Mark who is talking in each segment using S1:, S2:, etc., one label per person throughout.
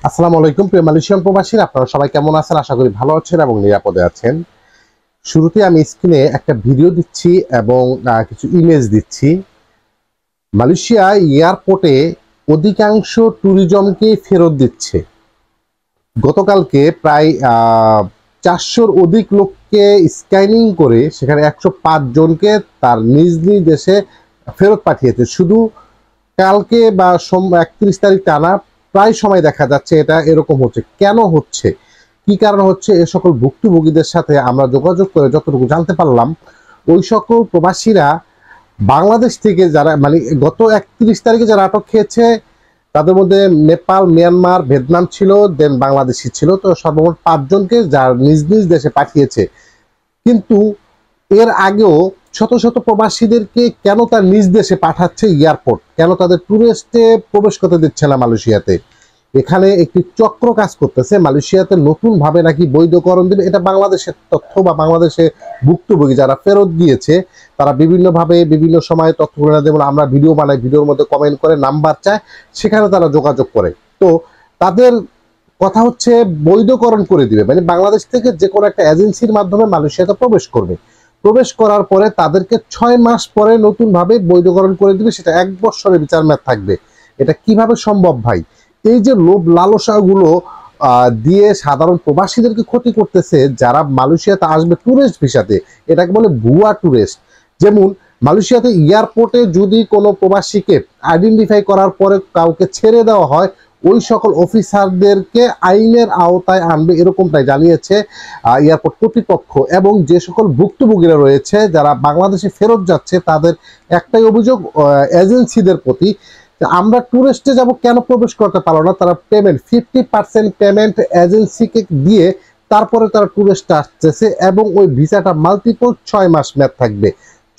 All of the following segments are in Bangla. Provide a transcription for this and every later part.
S1: আসসালামু আলাইকুম প্রিয় মালয়েশিয়ান প্রবাসীরা, আপনারা সবাই কেমন আছেন? আশা করি ভালো আছেন এবং নিরাপদে আছেন। শুরুতে আমি স্ক্রিনে একটা ভিডিও দিচ্ছি এবং কিছু ইমেজ দিচ্ছি। মালয়েশিয়া এয়ারপোর্টে অধিকাংশ ট্যুরিজমকে ফেরত দিচ্ছে। গতকালকে প্রায় 400-র অধিক লোককে স্ক্যানিং করে সেখানে 105 জনকে তার নিজ নিজ দেশে ফেরত পাঠিয়েছে। শুধু কালকে বা 31 তারিখ টানা প্রায় সময় দেখা যাচ্ছে এটা এরকম হচ্ছে। কেন হচ্ছে, কি কারণ হচ্ছে, এ সকল ভুক্তভোগীদের সাথে আমরা যোগাযোগ করে যতটুকু জানতে পারলাম, ওই সকল প্রবাসীরা বাংলাদেশ থেকে যারা মানে গত 31 তারিখে যারা আটক খেয়েছে তাদের মধ্যে নেপাল, মিয়ানমার, ভিয়েতনাম ছিল, দেন বাংলাদেশি ছিল। তো সর্বমোট 5 জনকে যার নিজ নিজ দেশে পাঠিয়েছে। কিন্তু এর আগেও শত শত প্রবাসীদেরকে কেন তার নিজ দেশে পাঠাচ্ছে এয়ারপোর্ট, কেন তাদের ট্যুরিস্টে প্রবেশ করতে দিচ্ছে না মালয়েশিয়াতে? এখানে একটি চক্র কাজ করতেছে। মালয়েশিয়াতে নতুন ভাবে নাকি বৈধকরণ দিবে, এটা বাংলাদেশের তথ্য বা বাংলাদেশে ভুক্তভোগী যারা ফেরত দিয়েছে তারা বিভিন্নভাবে বিভিন্ন সময় তথ্যগুলো না, যেমন আমরা ভিডিও বানাই, ভিডিওর মধ্যে কমেন্ট করে নাম্বার চায়, সেখানে তারা যোগাযোগ করে। তো তাদের কথা হচ্ছে বৈধকরণ করে দিবে, মানে বাংলাদেশ থেকে যে কোনো একটা এজেন্সির মাধ্যমে মালয়েশিয়াতে প্রবেশ করবে। প্রবেশ করার পরে তাদেরকে 6 মাস পরে নতুন ভাবে বৈধকরণ করে দিবে, সেটা 1 বছরের বিচার মেয়াদ থাকবে। এটা কিভাবে সম্ভব ভাই? এই যে লোভ লালসাগুলো দিয়ে সাধারণ প্রবাসীদেরকে ক্ষতি করতেছে যারা মালয়েশিয়াতে আসবে ট্যুরিস্ট ভিসাতে, এটাকে বলে ভুয়া ট্যুরিস্ট। যেমন মালয়েশিয়াতে এয়ারপোর্টে যদি কোনো প্রবাসীকে আইডেন্টিফাই করার পরে কাউকে ছেড়ে দেওয়া হয়, ওই সকল অফিসারদেরকে আইনের আওতায় আনবে, এরকমটাই জানিয়েছে এয়ারপোর্ট কর্তৃপক্ষ। এবং যে সকল ভুক্তভোগীরা রয়েছে যারা বাংলাদেশে ফেরত যাচ্ছে, তাদের একটাই অভিযোগ এজেন্সিদের প্রতি, আমরা ট্যুরিস্টে যাব, কেন প্রবেশ করতে পারলো না? তারা পেমেন্ট 50% পেমেন্ট এজেন্সিকে দিয়ে তারপরে তারা ট্যুরিস্টে আসতেছে এবং ওই ভিসাটা মাল্টিপল 6 মাস মেয়াদ থাকবে।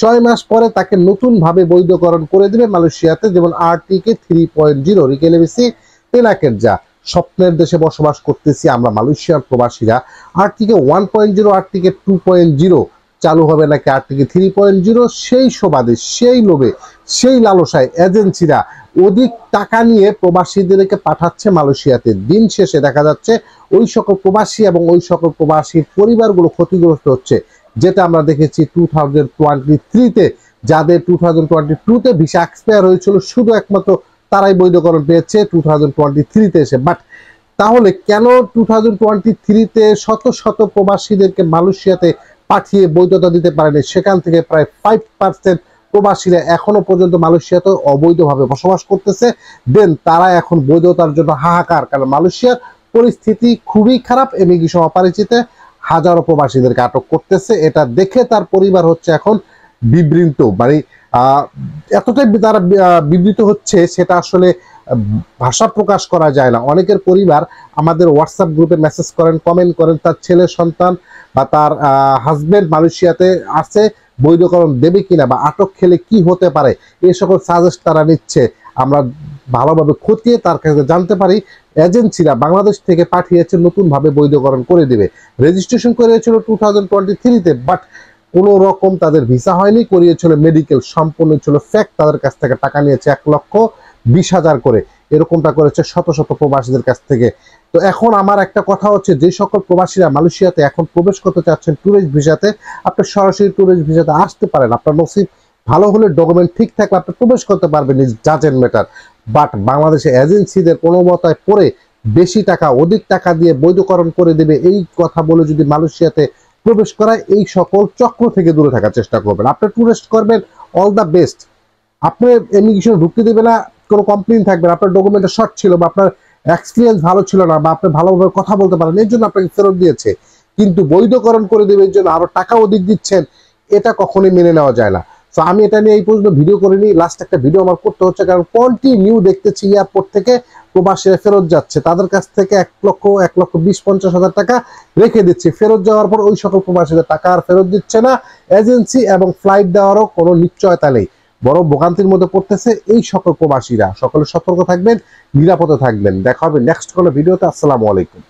S1: 6 মাস পরে তাকে নতুনভাবে বৈধকরণ করে দিবে মালয়েশিয়াতে। যেমন আরটিকে 3.0 রিকেলেবিসি তেনাকের যা স্বপ্নের দেশে বসবাস করতেছি আমরা মালয়েশিয়ার প্রবাসীরা। আরটিকে 1.0, আরটিকে 2.0 চালু হবে নাকি আরটিকে 3.0, সেই সুবাদে, সেই লোভে, সেই লালসায় এজেন্সিরা অধিক টাকা নিয়ে প্রবাসীদেরকে পাঠাচ্ছে মালয়েশিয়াতে। দিন শেষে দেখা যাচ্ছে ওই সকল প্রবাসী এবং ওই সকল প্রবাসীর পরিবারগুলো ক্ষতিগ্রস্ত হচ্ছে, যেটা আমরা দেখেছি 2023-তে। যাদের 2022-তে ভিসা এক্সপায়ার হয়েছিল, শুধু একমাত্র তারাই বৈধকরণ পেয়েছে 2023-তে এসে। বাট তাহলে কেন 2023-তে শত শত প্রবাসীদেরকে মালয়েশিয়াতে পাঠিয়ে বৈধতা দিতে পারেনি? সেখান থেকে প্রায় 5% প্রবাসীরা এখনো পর্যন্ত মালয়েশিয়াতে অবৈধভাবে বসবাস করতেছে। দেন তারা এখন বৈধতার জন্য হাহাকার, কারণ মালয়েশিয়ার পরিস্থিতি খুবই খারাপ। ইমিগ্রেশন অপরিচিতে হাজারো প্রবাসীদেরকে আটক করতেছে। এটা দেখে তার পরিবার হচ্ছে এখন বিবৃত, মানে এতটাই তারা বিবৃত হচ্ছে, সেটা আসলে ভাষা প্রকাশ করা যায় না। অনেকের পরিবার আমাদের হোয়াটসঅ্যাপ গ্রুপে মেসেজ করেন, কমেন্ট করেন, তার ছেলে সন্তান বা তার হাজবেন্ড মালয়েশিয়াতে আছে, বৈধকরণ দেবে কিনা বা আটক খেলে কি হতে পারে, এই সকল সাজেস্ট তারা নিচ্ছে। আমরা ভালোভাবে খতিয়ে তার কাছে জানতে পারি এজেন্সিরা বাংলাদেশ থেকে পাঠিয়েছে নতুনভাবে বৈধকরণ করে দিবে। রেজিস্ট্রেশন করিয়েছিল 2023-তে, বাট কোনো রকম তাদের ভিসা হয়নি, করিয়েছিল মেডিকেল, সম্পূর্ণ ছিল ফেক। তাদের কাছ থেকে টাকা নিয়েছে 1,20,000 করে, এরকমটা করেছে শত শত প্রবাসীদের কাছ থেকে। তো এখন আমার একটা কথা হচ্ছে, যে সকল প্রবাসীরা মালয়েশিয়াতে এখন প্রবেশ করতে চাচ্ছেন ট্যুরিস্ট ভিসাতে, আপনি সরাসরি ট্যুরিস্ট ভিসাতে আসতে পারেন। আপনার নসিব ভালো হলে, ডকুমেন্ট ঠিক থাকলে আপনি প্রবেশ করতে পারবেন, ইজ ডাজেন্ট ম্যাটার। বাট বাংলাদেশে এজেন্সিদের প্রণবতায় পড়ে বেশি টাকা, অধিক টাকা দিয়ে বৈধকরণ করে দেবে, এই কথা বলে যদি মালয়েশিয়াতে প্রবেশ করায়, এই সকল চক্র থেকে দূরে থাকার চেষ্টা করবেন। আপনি ট্যুরিস্ট করবেন, অল দ্য বেস্ট। আপনি ইমিগ্রেশন ঢুকতে দেবে না, কোনো কমপ্লেন থাকবে না, আপনার ডকুমেন্টটা শর্ট ছিল বা আপনার এক্সপিরিয়েন্স ভালো ছিল না বা আপনি ভালোভাবে কথা বলতে পারেন, এই জন্য আপনাকে ফেরত দিয়েছে। কিন্তু বৈধকরণ করে দেবে এর জন্য আরো টাকা অধিক দিচ্ছেন, এটা কখনোই মেনে নেওয়া যায় না। তো আমি এটা নিয়ে এই পর্যন্ত ভিডিও করিনি, লাস্ট একটা ভিডিও আমার করতে হচ্ছে, কারণ কন্টিনিউ দেখতেছি এয়ারপোর্ট থেকে প্রবাসীরা ফেরত যাচ্ছে, তাদের কাছ থেকে 1,20,50,000 টাকা রেখে দিচ্ছে। ফেরত যাওয়ার পর ওই সকল প্রবাসীদের টাকা আর ফেরত দিচ্ছে না এজেন্সি, এবং ফ্লাইট দেওয়ারও কোনো নিশ্চয়তা নেই। বড় ভোগান্তির মধ্যে পড়তেছে এই সকল প্রবাসীরা। সকলে সতর্ক থাকবেন, নিরাপদে থাকবেন। দেখা হবে নেক্সট কোনো ভিডিওতে। আসসালামু আলাইকুম।